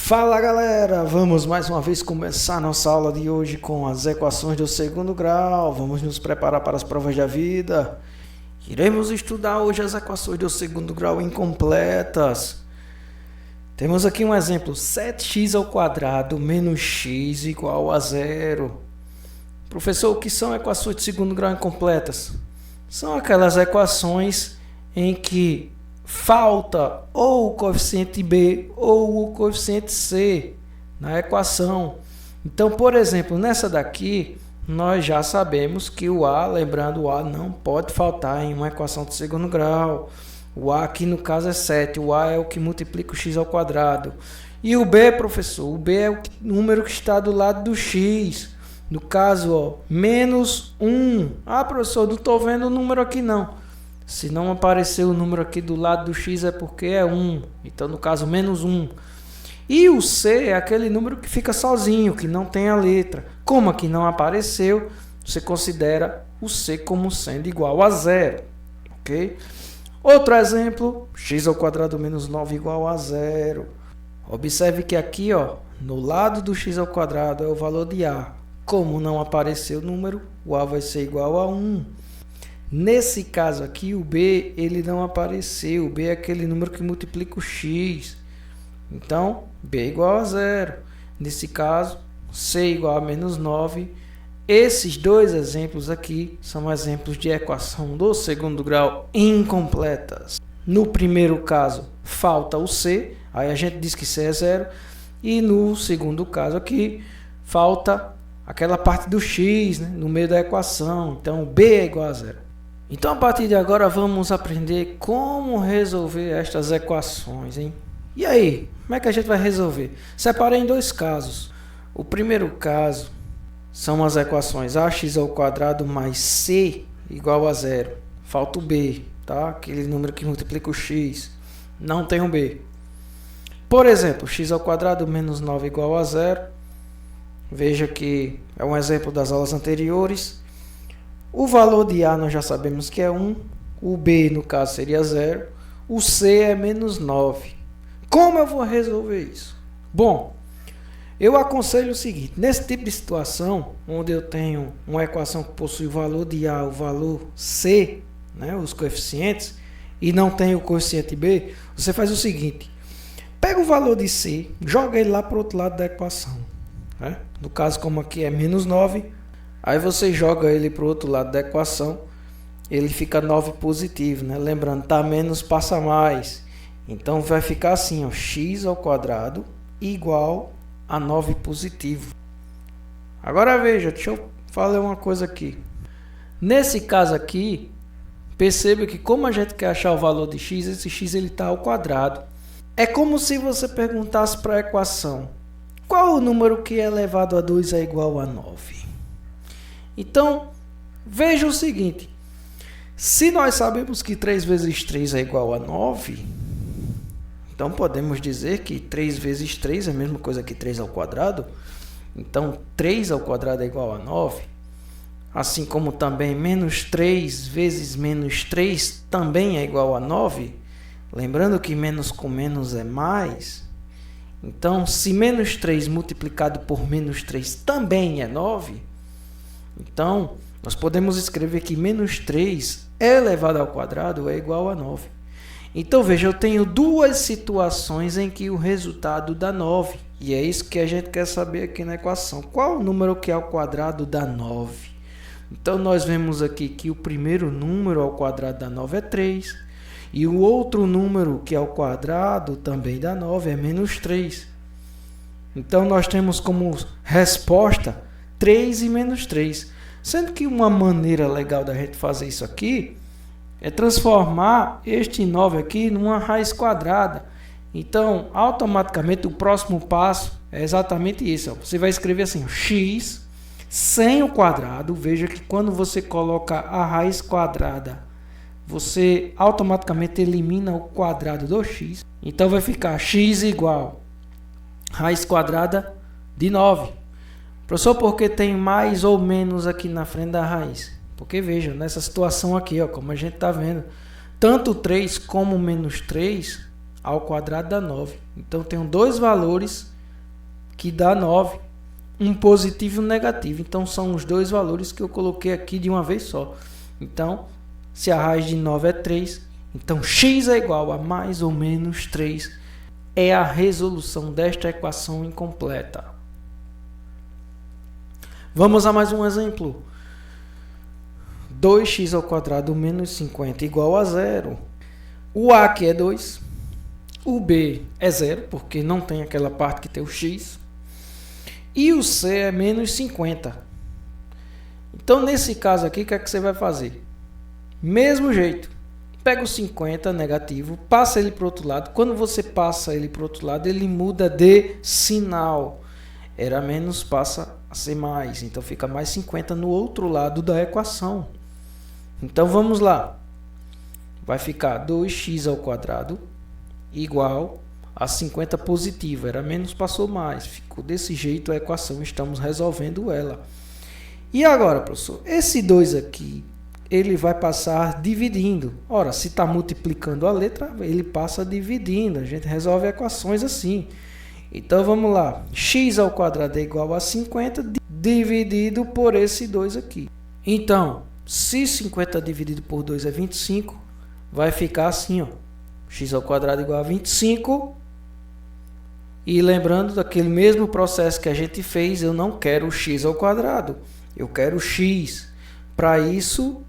Fala galera, vamos mais uma vez começar nossa aula de hoje com as equações do segundo grau. Vamos nos preparar para as provas da vida. Iremos estudar hoje as equações do segundo grau incompletas. Temos aqui um exemplo, 7x² menos x igual a zero. Professor, o que são equações de segundo grau incompletas? São aquelas equações em que falta ou o coeficiente b ou o coeficiente c na equação. Então, por exemplo, nessa daqui, nós já sabemos que o a, lembrando, o a não pode faltar em uma equação de segundo grau. O a aqui no caso é 7, o a é o que multiplica o x². E o b, professor, o b é o número que está do lado do x. No caso, ó, menos 1. Ah, professor, não estou vendo o número aqui não. Se não aparecer o número aqui do lado do x é porque é 1. Então, no caso, menos 1. E o c é aquele número que fica sozinho, que não tem a letra. Como aqui não apareceu, você considera o c como sendo igual a zero. Ok? Outro exemplo, x² menos 9 igual a zero. Observe que aqui, ó, no lado do x² é o valor de a. Como não apareceu o número, o a vai ser igual a 1. Nesse caso aqui, o b ele não apareceu. O b é aquele número que multiplica o x. Então, b é igual a zero. Nesse caso, c igual a menos 9. Esses dois exemplos aqui são exemplos de equação do segundo grau incompletas. No primeiro caso, falta o c. Aí a gente diz que c é zero. E no segundo caso aqui, falta aquela parte do x, né, no meio da equação. Então, b é igual a zero. Então, a partir de agora, vamos aprender como resolver estas equações, hein? E aí, como é que a gente vai resolver? Separei em dois casos. O primeiro caso são as equações ax² mais c igual a zero. Falta o b, tá? Aquele número que multiplica o x. Não tem o b. Por exemplo, x² menos 9 igual a zero. Veja que é um exemplo das aulas anteriores. O valor de a nós já sabemos que é 1, o b no caso seria 0, o c é menos 9. Como eu vou resolver isso? Bom, eu aconselho o seguinte, nesse tipo de situação, onde eu tenho uma equação que possui o valor de a, o valor c, né, os coeficientes, e não tem o coeficiente b, você faz o seguinte, pega o valor de c, joga ele lá para o outro lado da equação. Né? No caso, como aqui é menos 9, aí você joga ele para o outro lado da equação, ele fica 9 positivo, né? Lembrando, tá menos passa mais. Então vai ficar assim, ó, x² igual a 9 positivo. Agora veja, deixa eu falar uma coisa aqui. Nesse caso aqui, perceba que como a gente quer achar o valor de x, esse x ele está ao quadrado. É como se você perguntasse para a equação, qual o número que é elevado a 2 é igual a 9? Então, veja o seguinte, se nós sabemos que 3 vezes 3 é igual a 9, então podemos dizer que 3 vezes 3 é a mesma coisa que 3². Então, 3² é igual a 9. Assim como também menos 3 vezes menos 3 também é igual a 9. Lembrando que menos com menos é mais. Então, se menos 3 multiplicado por menos 3 também é 9, então, nós podemos escrever que menos 3 elevado ao quadrado é igual a 9. Então, veja, eu tenho duas situações em que o resultado dá 9. E é isso que a gente quer saber aqui na equação. Qual o número que é ao quadrado dá 9? Então, nós vemos aqui que o primeiro número ao quadrado dá 9 é 3. E o outro número que é ao quadrado também dá 9, é menos 3. Então, nós temos como resposta 3 e menos 3. Sendo que uma maneira legal da gente fazer isso aqui é transformar este 9 aqui numa raiz quadrada. Então, automaticamente, o próximo passo é exatamente isso. Ó. Você vai escrever assim, x sem o quadrado. Veja que quando você coloca a raiz quadrada, você automaticamente elimina o quadrado do x. Então, vai ficar x igual raiz quadrada de 9. Professor, por que tem mais ou menos aqui na frente da raiz? Porque veja, nessa situação aqui, ó, como a gente está vendo, tanto 3 como menos 3 ao quadrado dá 9. Então, tenho dois valores que dá 9. Um positivo e um negativo. Então, são os dois valores que eu coloquei aqui de uma vez só. Então, se a raiz de 9 é 3, então x é igual a mais ou menos 3. É a resolução desta equação incompleta. Vamos a mais um exemplo. 2x ao quadrado menos 50 igual a 0. O a aqui é 2. O b é 0, porque não tem aquela parte que tem o x. E o c é menos 50. Então, nesse caso aqui, o que é que você vai fazer? Mesmo jeito. Pega o 50 negativo, passa ele para o outro lado. Quando você passa ele para o outro lado, ele muda de sinal. Era menos, passa a ser mais. Então, fica mais 50 no outro lado da equação. Então, vamos lá. Vai ficar 2x ao quadrado igual a 50 positivo. Era menos, passou mais. Ficou desse jeito a equação. Estamos resolvendo ela. E agora, professor? Esse 2 aqui, ele vai passar dividindo. Ora, se está multiplicando a letra, ele passa dividindo. A gente resolve equações assim. Então, vamos lá. X ao quadrado é igual a 50 dividido por esse 2 aqui. Então, se 50 dividido por 2 é 25, vai ficar assim, ó. X ao quadrado igual a 25. E lembrando daquele mesmo processo que a gente fez, eu não quero x ao quadrado. Eu quero x. Para isso,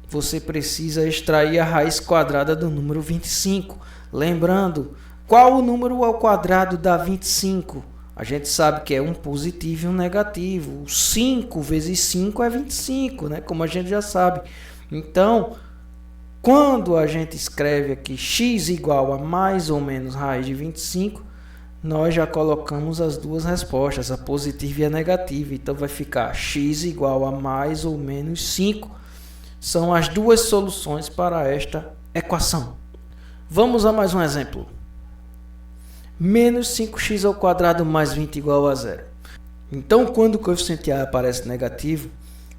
você precisa extrair a raiz quadrada do número 25. Lembrando, qual o número ao quadrado dá 25? A gente sabe que é um positivo e um negativo. 5 vezes 5 é 25, né? Como a gente já sabe. Então, quando a gente escreve aqui x igual a mais ou menos raiz de 25, nós já colocamos as duas respostas, a positiva e a negativa. Então, vai ficar x igual a mais ou menos 5. São as duas soluções para esta equação. Vamos a mais um exemplo. Menos 5x ao quadrado mais 20 igual a 0. Então, quando o coeficiente a aparece negativo,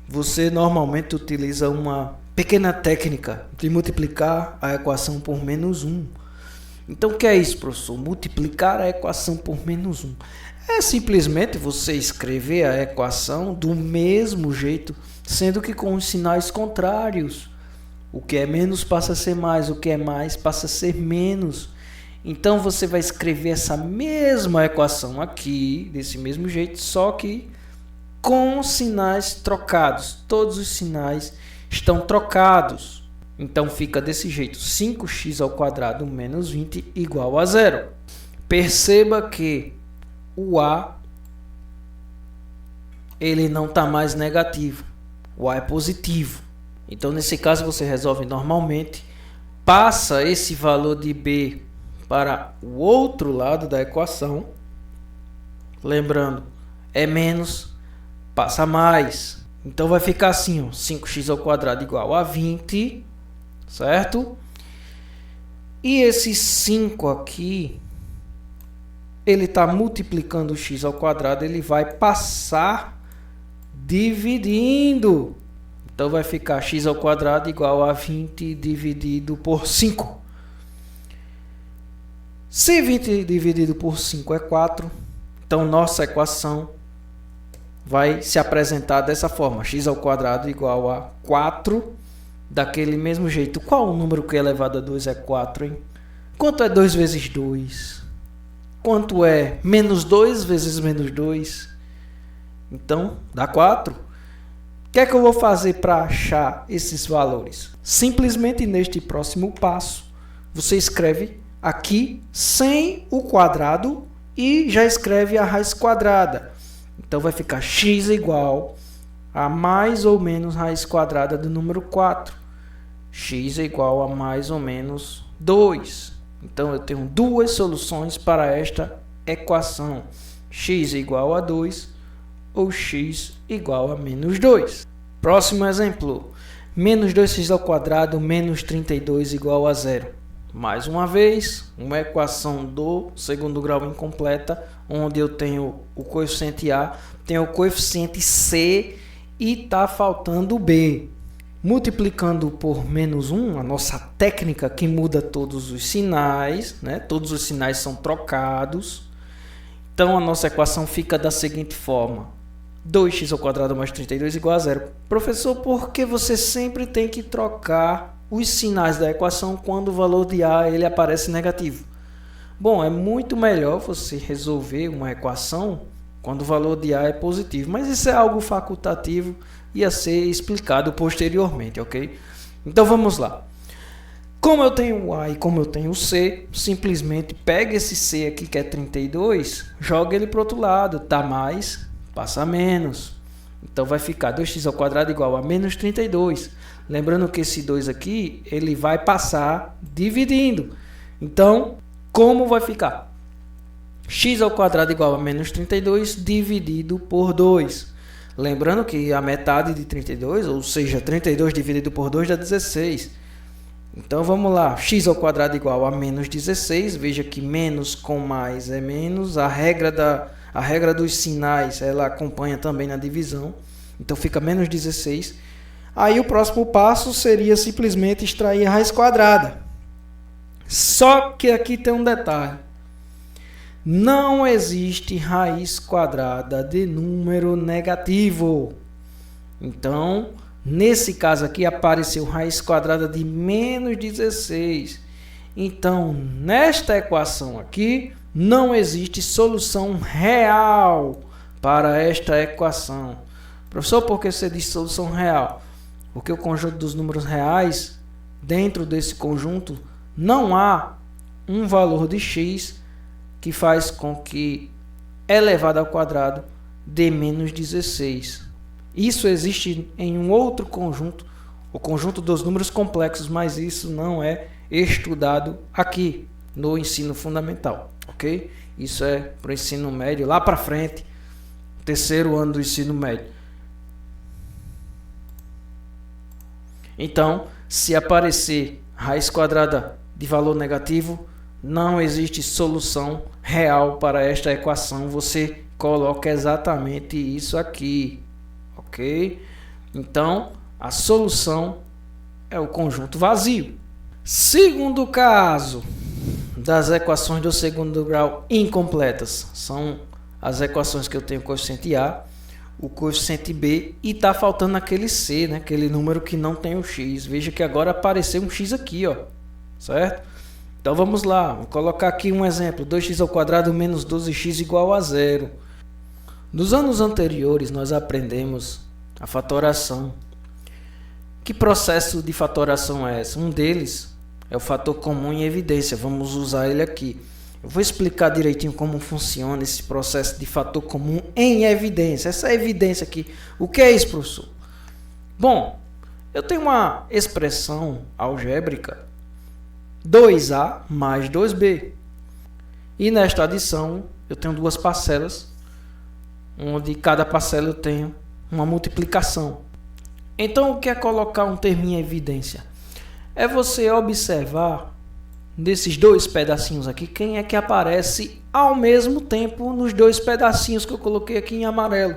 você normalmente utiliza uma pequena técnica de multiplicar a equação por menos 1. Então, o que é isso, professor? Multiplicar a equação por menos 1. É simplesmente você escrever a equação do mesmo jeito, sendo que com os sinais contrários. O que é menos passa a ser mais, o que é mais passa a ser menos. Então, você vai escrever essa mesma equação aqui, desse mesmo jeito, só que com sinais trocados. Todos os sinais estão trocados. Então, fica desse jeito. 5x ao quadrado menos 20 igual a 0. Perceba que o a ele não está mais negativo. O a é positivo. Então, nesse caso, você resolve normalmente. Passa esse valor de b para o outro lado da equação. Lembrando, é menos, passa mais. Então, vai ficar assim, ó, 5x ao quadrado igual a 20, certo? E esse 5 aqui, ele está multiplicando o x ao quadrado, ele vai passar dividindo. Então, vai ficar x ao quadrado igual a 20 dividido por 5. Se 20 dividido por 5 é 4, então nossa equação vai se apresentar dessa forma. X ao quadrado igual a 4, daquele mesmo jeito. Qual o número que é elevado a 2 é 4, hein? Quanto é 2 vezes 2? Quanto é menos 2 vezes menos 2? Então, dá 4. O que é que eu vou fazer para achar esses valores? Simplesmente neste próximo passo, você escreve aqui sem o quadrado e já escreve a raiz quadrada. Então, vai ficar x igual a mais ou menos raiz quadrada do número 4. X é igual a mais ou menos 2. Então, eu tenho duas soluções para esta equação. X igual a 2 ou x igual a menos 2. Próximo exemplo. Menos 2x ao quadrado menos 32 igual a 0. Mais uma vez, uma equação do segundo grau incompleta, onde eu tenho o coeficiente A, tenho o coeficiente C e está faltando o B. Multiplicando por menos 1, a nossa técnica que muda todos os sinais, né? Todos os sinais são trocados. Então a nossa equação fica da seguinte forma: 2x² mais 32 igual a zero. Professor, por que você sempre tem que trocar os sinais da equação quando o valor de A ele aparece negativo? Bom, é muito melhor você resolver uma equação quando o valor de A é positivo, mas isso é algo facultativo e a ser explicado posteriormente, ok? Então vamos lá. Como eu tenho o A e como eu tenho o C, simplesmente pega esse C aqui que é 32, joga ele para o outro lado, tá mais, passa menos. Então vai ficar 2x² igual a menos 32. Lembrando que esse 2 aqui, ele vai passar dividindo. Então, como vai ficar? x² igual a menos 32 dividido por 2. Lembrando que a metade de 32, ou seja, 32 dividido por 2 dá 16. Então vamos lá, x² igual a menos 16. Veja que menos com mais é menos. A regra dos sinais ela acompanha também na divisão. Então fica menos 16. Aí o próximo passo seria simplesmente extrair a raiz quadrada. Só que aqui tem um detalhe. Não existe raiz quadrada de número negativo. Então, nesse caso aqui, apareceu raiz quadrada de menos 16. Então, nesta equação aqui, não existe solução real para esta equação. Professor, por que você diz solução real? Porque o conjunto dos números reais, dentro desse conjunto, não há um valor de x que faz com que elevado ao quadrado dê menos 16. Isso existe em um outro conjunto, o conjunto dos números complexos, mas isso não é estudado aqui no ensino fundamental, ok? Isso é para o ensino médio, lá para frente, terceiro ano do ensino médio. Então, se aparecer raiz quadrada de valor negativo, não existe solução real para esta equação. Você coloca exatamente isso aqui, ok? Então, a solução é o conjunto vazio. Segundo caso das equações do segundo grau incompletas, são as equações que eu tenho coeficiente A, o coeficiente B e está faltando aquele C, né? Aquele número que não tem o x. Veja que agora apareceu um x aqui, ó, certo? Então vamos lá, vou colocar aqui um exemplo, 2x² menos 12x igual a zero. Nos anos anteriores nós aprendemos a fatoração. Que processo de fatoração é esse? Um deles é o fator comum em evidência, vamos usar ele aqui. Eu vou explicar direitinho como funciona esse processo de fator comum em evidência. Essa evidência aqui, o que é isso, professor? Bom, eu tenho uma expressão algébrica 2A mais 2B. E nesta adição eu tenho duas parcelas, onde cada parcela eu tenho uma multiplicação. Então o que é colocar um termo em evidência? É você observar desses dois pedacinhos aqui, quem é que aparece ao mesmo tempo nos dois pedacinhos que eu coloquei aqui em amarelo.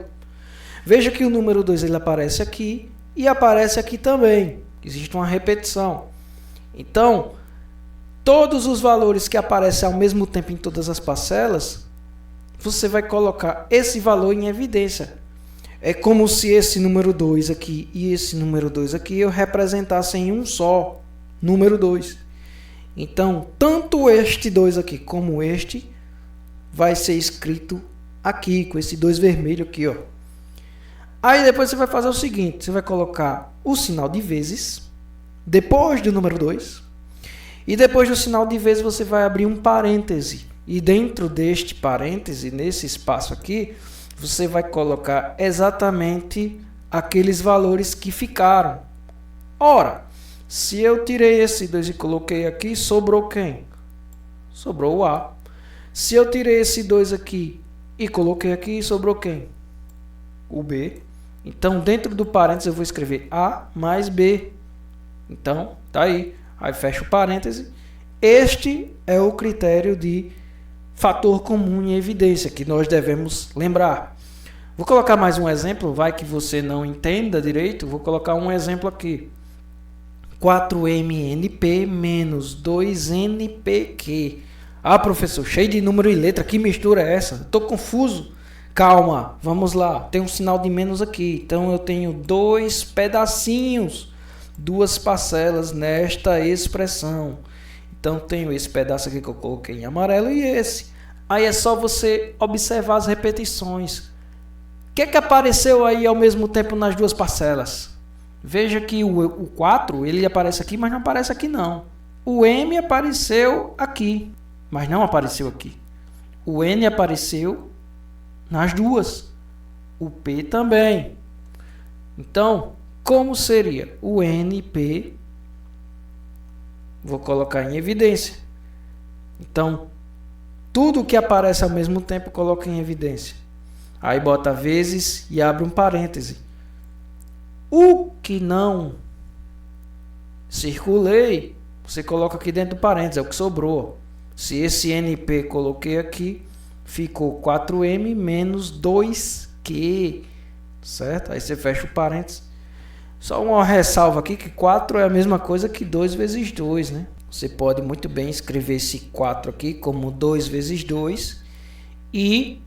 Veja que o número 2 ele aparece aqui e aparece aqui também. Existe uma repetição. Então, todos os valores que aparecem ao mesmo tempo em todas as parcelas, você vai colocar esse valor em evidência. É como se esse número 2 aqui e esse número 2 aqui eu representasse em um só número 2. Então, tanto este 2 aqui como este vai ser escrito aqui, com esse 2 vermelho aqui, ó. Aí depois você vai fazer o seguinte, você vai colocar o sinal de vezes, depois do número 2, e depois do sinal de vezes você vai abrir um parêntese. E dentro deste parêntese, nesse espaço aqui, você vai colocar exatamente aqueles valores que ficaram. Ora, se eu tirei esse 2 e coloquei aqui, sobrou quem? Sobrou o A. Se eu tirei esse 2 aqui e coloquei aqui, sobrou quem? O B. Então, dentro do parênteses, eu vou escrever A mais B. Então, tá aí. Aí fecha o parêntese. Este é o critério de fator comum em evidência, que nós devemos lembrar. Vou colocar mais um exemplo, vai que você não entenda direito. Vou colocar um exemplo aqui. 4mnp menos 2npq. Ah, professor, cheio de número e letra, que mistura é essa? Estou confuso. Calma, vamos lá. Tem um sinal de menos aqui. Então eu tenho 2 pedacinhos, 2 parcelas nesta expressão. Então tenho esse pedaço aqui que eu coloquei em amarelo e esse. Aí é só você observar as repetições. O que apareceu aí ao mesmo tempo nas duas parcelas? Veja que o 4 ele aparece aqui, mas não aparece aqui não. O M apareceu aqui, mas não apareceu aqui. O N apareceu nas duas. O P também. Então, como seria? O NP, vou colocar em evidência. Então, tudo que aparece ao mesmo tempo, coloca em evidência. Aí bota vezes e abre um parêntese. O que não circulei, você coloca aqui dentro do parênteses, é o que sobrou. Se esse NP coloquei aqui, ficou 4M menos 2Q, certo? Aí você fecha o parênteses. Só uma ressalva aqui que 4 é a mesma coisa que 2 vezes 2, né? Você pode muito bem escrever esse 4 aqui como 2 vezes 2 e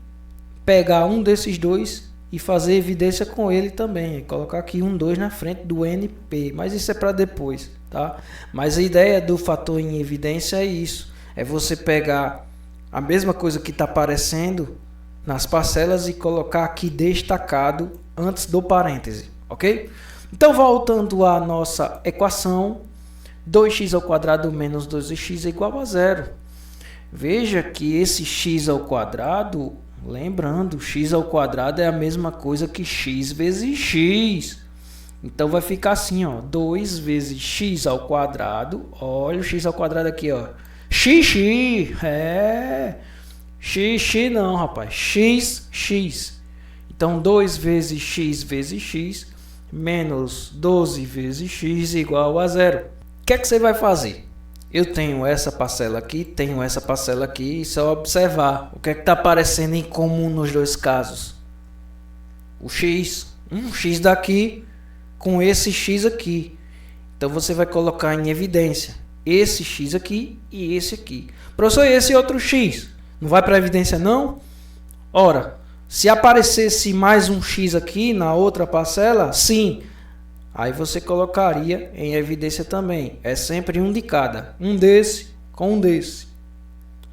pegar um desses dois e fazer evidência com ele também. Colocar aqui um 2 na frente do NP, mas isso é para depois, tá? Mas a ideia do fator em evidência é isso. É você pegar a mesma coisa que está aparecendo nas parcelas e colocar aqui destacado antes do parêntese, ok? Então, voltando à nossa equação, 2x ao quadrado menos 2x é igual a 0. Veja que esse x ao quadrado, lembrando, x ao quadrado é a mesma coisa que x vezes x. Então, vai ficar assim, ó, 2 vezes x ao quadrado, olha o x ao quadrado aqui, ó, xx, xx não, rapaz, xx. Então, 2 vezes x menos 12 vezes x igual a 0. O que é que você vai fazer? Eu tenho essa parcela aqui, tenho essa parcela aqui, e só observar o que é que está aparecendo em comum nos dois casos. O x, um x daqui com esse x aqui. Então você vai colocar em evidência esse x aqui e esse aqui. Professor, e esse outro x? Não vai para evidência não? Ora, se aparecesse mais um x aqui na outra parcela, sim. Aí você colocaria em evidência também. É sempre um de cada. Um desse com um desse.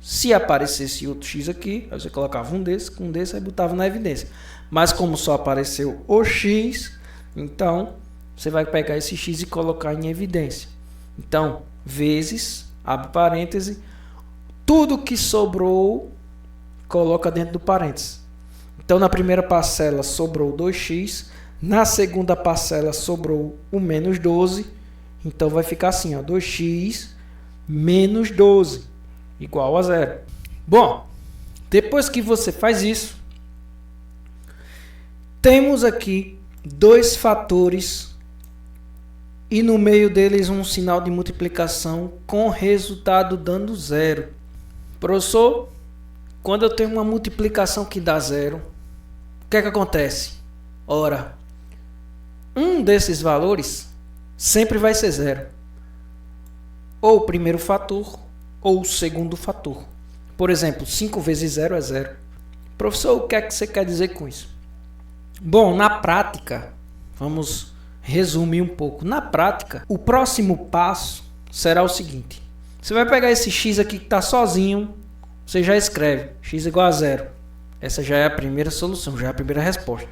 Se aparecesse outro x aqui, aí você colocava um desse com um desse, aí botava na evidência. Mas como só apareceu o x, então você vai pegar esse x e colocar em evidência. Então, vezes, abre parêntese, tudo que sobrou, coloca dentro do parêntese. Então, na primeira parcela sobrou 2x, na segunda parcela sobrou o menos 12, então vai ficar assim, ó, 2x menos 12, igual a 0. Bom, depois que você faz isso, temos aqui dois fatores e no meio deles um sinal de multiplicação com resultado dando 0. Professor, quando eu tenho uma multiplicação que dá 0, o que é que acontece? Ora, um desses valores sempre vai ser 0. Ou o primeiro fator, ou o segundo fator. Por exemplo, 5 vezes 0 é 0. Professor, o que é que você quer dizer com isso? Bom, na prática, vamos resumir um pouco. Na prática, o próximo passo será o seguinte. Você vai pegar esse x aqui que está sozinho, você já escreve x igual a 0. Essa já é a primeira solução, já é a primeira resposta.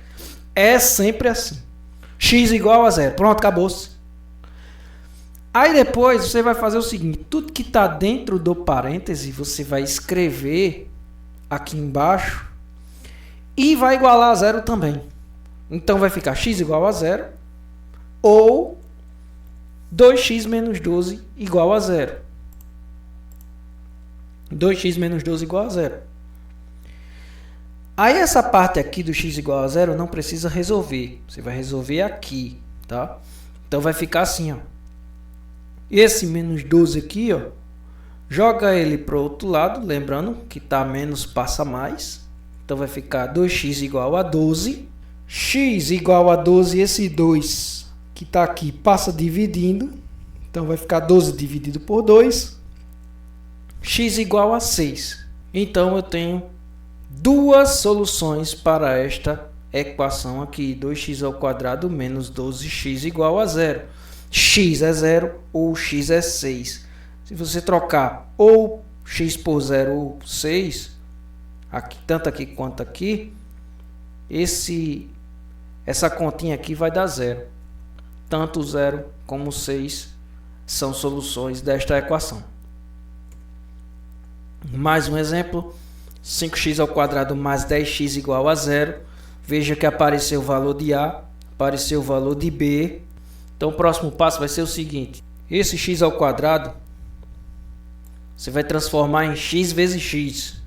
É sempre assim. X igual a 0. Pronto, acabou-se. Aí depois você vai fazer o seguinte. Tudo que está dentro do parêntese, você vai escrever aqui embaixo e vai igualar a 0 também. Então vai ficar x igual a 0 ou 2x menos 12 igual a 0. 2x menos 12 igual a 0. Aí essa parte aqui do x igual a 0 não precisa resolver. Você vai resolver aqui, tá? Então vai ficar assim, ó. Esse menos 12 aqui, ó, joga ele para o outro lado, lembrando que tá menos passa mais. Então vai ficar 2x igual a 12. X igual a 12, esse 2 que está aqui passa dividindo. Então vai ficar 12 dividido por 2. x igual a 6. Então eu tenho duas soluções para esta equação aqui, 2x ao quadrado menos 12x igual a 0. X é 0 ou x é 6. Se você trocar ou x por 0 ou 6, aqui, tanto aqui quanto aqui, essa continha aqui vai dar 0. Tanto 0 como 6 são soluções desta equação. Mais um exemplo, 5x ao quadrado mais 10x igual a 0. Veja que apareceu o valor de A, apareceu o valor de B. Então o próximo passo vai ser o seguinte: esse x ao quadrado você vai transformar em x vezes x.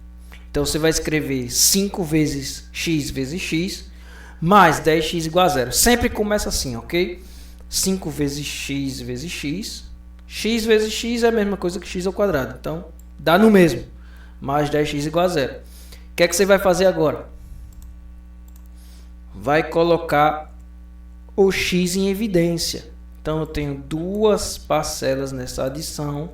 Então você vai escrever 5 vezes x mais 10x igual a 0. Sempre começa assim, ok? 5 vezes x vezes x. X vezes x é a mesma coisa que x ao quadrado. Então dá no mesmo. Mais 10x igual a 0. O que é que você vai fazer agora? Vai colocar o x em evidência. Então eu tenho duas parcelas nessa adição,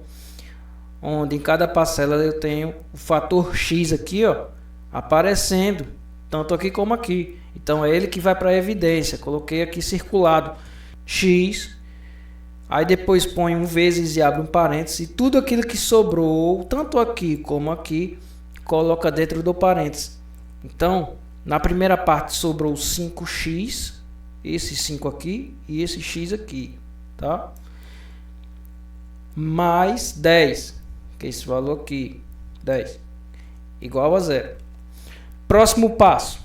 onde em cada parcela eu tenho o fator x aqui, ó, aparecendo, tanto aqui como aqui. Então é ele que vai para a evidência. Coloquei aqui circulado x, aí depois põe um vezes e abre um parênteses, e tudo aquilo que sobrou, tanto aqui como aqui, coloca dentro do parênteses. Então na primeira parte sobrou 5x, esse 5 aqui e esse x aqui, tá? Mais 10, que é esse valor aqui, 10, igual a 0. Próximo passo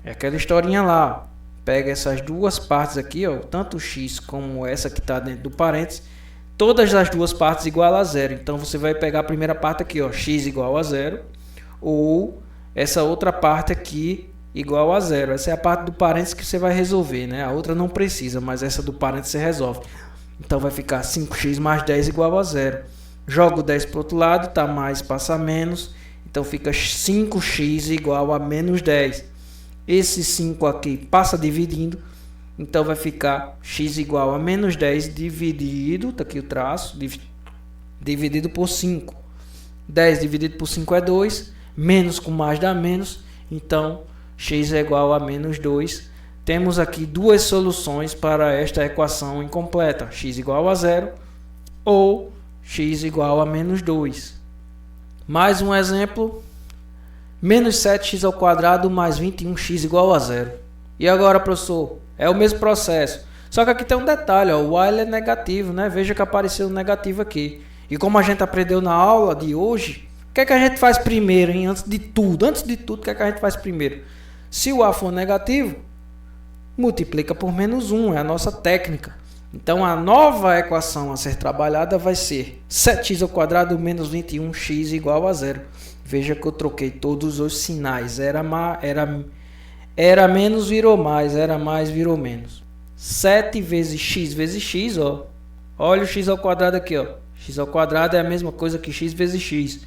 é aquela historinha lá. Pega essas duas partes aqui, ó, tanto x como essa que está dentro do parênteses, todas as duas partes igual a 0. Então você vai pegar a primeira parte aqui, ó, x igual a 0, ou essa outra parte aqui igual a 0. Essa é a parte do parênteses que você vai resolver, né? A outra não precisa, mas essa do parênteses você resolve. Então vai ficar 5x mais 10 igual a 0. Joga o 10 para o outro lado, tá mais, passa menos. Então fica 5x igual a menos 10. Esse 5 aqui passa dividindo. Então vai ficar x igual a menos 10 dividido, tá aqui o traço, dividido por 5. 10 dividido por 5 é 2. Menos com mais dá menos. Então x é igual a menos 2. Temos aqui duas soluções para esta equação incompleta. X igual a 0 ou x igual a menos 2. Mais um exemplo. Menos 7x ao quadrado mais 21x igual a 0. E agora, professor? É o mesmo processo. Só que aqui tem um detalhe, ó, o y é negativo, né? Veja que apareceu negativo aqui. E como a gente aprendeu na aula de hoje, o que é que a gente faz primeiro, hein? Antes de tudo, o que é que a gente faz primeiro? Se o a for negativo, multiplica por menos 1, é a nossa técnica. Então a nova equação a ser trabalhada vai ser 7x ao quadrado menos 21x igual a 0. Veja que eu troquei todos os sinais. Era menos virou mais, era mais virou menos. 7 vezes x, ó. Olha o x ao quadrado aqui, ó. X ao quadrado é a mesma coisa que x vezes x.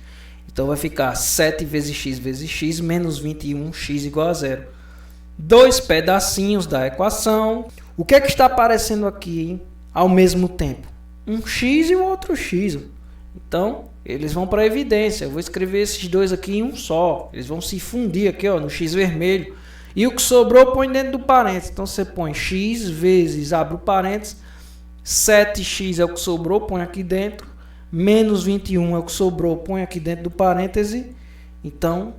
Então vai ficar 7 vezes x menos 21x igual a 0. Dois pedacinhos da equação. O que é que está aparecendo aqui, hein? Ao mesmo tempo? Um x e o outro x. Então, eles vão para a evidência. Eu vou escrever esses dois aqui em um só. Eles vão se fundir aqui, ó, no x vermelho. E o que sobrou põe dentro do parênteses. Então você põe x vezes, abre o parênteses, 7x é o que sobrou, põe aqui dentro. Menos 21 é o que sobrou, põe aqui dentro do parêntese. Então,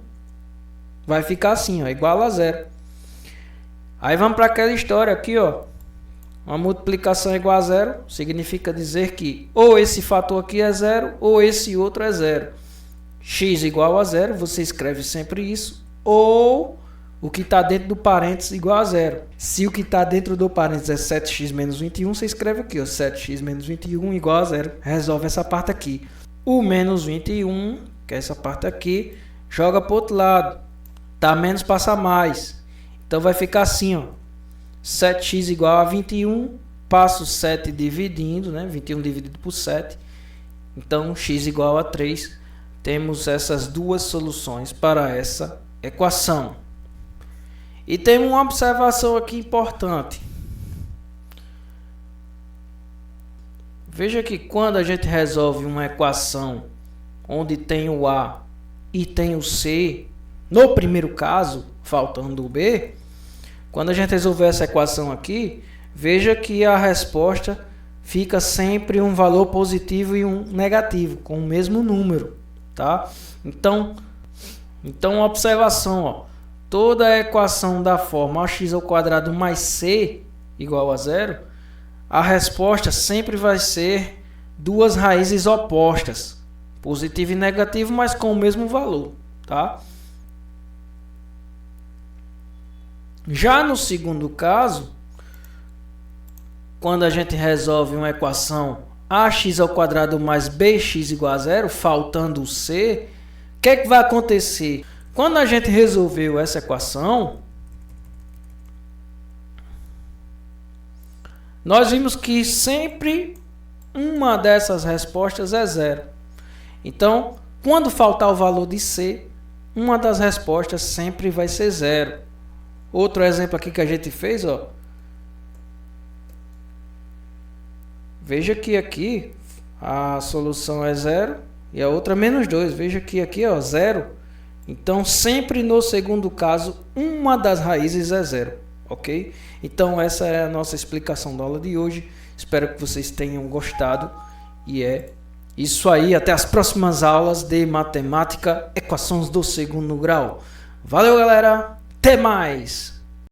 vai ficar assim, ó, igual a 0. Aí vamos para aquela história aqui, ó. Uma multiplicação igual a 0 significa dizer que ou esse fator aqui é 0 ou esse outro é 0. X igual a 0, você escreve sempre isso. Ou o que está dentro do parênteses igual a 0. Se o que está dentro do parênteses é 7x menos 21, você escreve aqui, ó, 7x menos 21 igual a 0. Resolve essa parte aqui. O menos 21, que é essa parte aqui, joga para o outro lado. Tá menos, passa mais. Então vai ficar assim, ó. 7x igual a 21, passo 7 dividindo, né? 21 dividido por 7. Então x igual a 3. Temos essas duas soluções para essa equação. E tem uma observação aqui importante. Veja que quando a gente resolve uma equação onde tem o A e tem o C, no primeiro caso, faltando o B, quando a gente resolver essa equação aqui, veja que a resposta fica sempre um valor positivo e um negativo, com o mesmo número, tá? Então observação, ó, toda a equação da forma ax² mais c igual a zero, a resposta sempre vai ser duas raízes opostas, positivo e negativo, mas com o mesmo valor, tá? Já no segundo caso, quando a gente resolve uma equação ax² mais bx igual a zero, faltando o c, o que é que vai acontecer? Quando a gente resolveu essa equação, nós vimos que sempre uma dessas respostas é zero. Então, quando faltar o valor de c, uma das respostas sempre vai ser zero. Outro exemplo aqui que a gente fez, ó. Veja que aqui a solução é zero e a outra menos 2. Veja que aqui, ó, zero. Então, sempre no segundo caso, uma das raízes é zero, ok? Então, essa é a nossa explicação da aula de hoje. Espero que vocês tenham gostado. E é isso aí. Até as próximas aulas de matemática, equações do segundo grau. Valeu, galera! Até mais!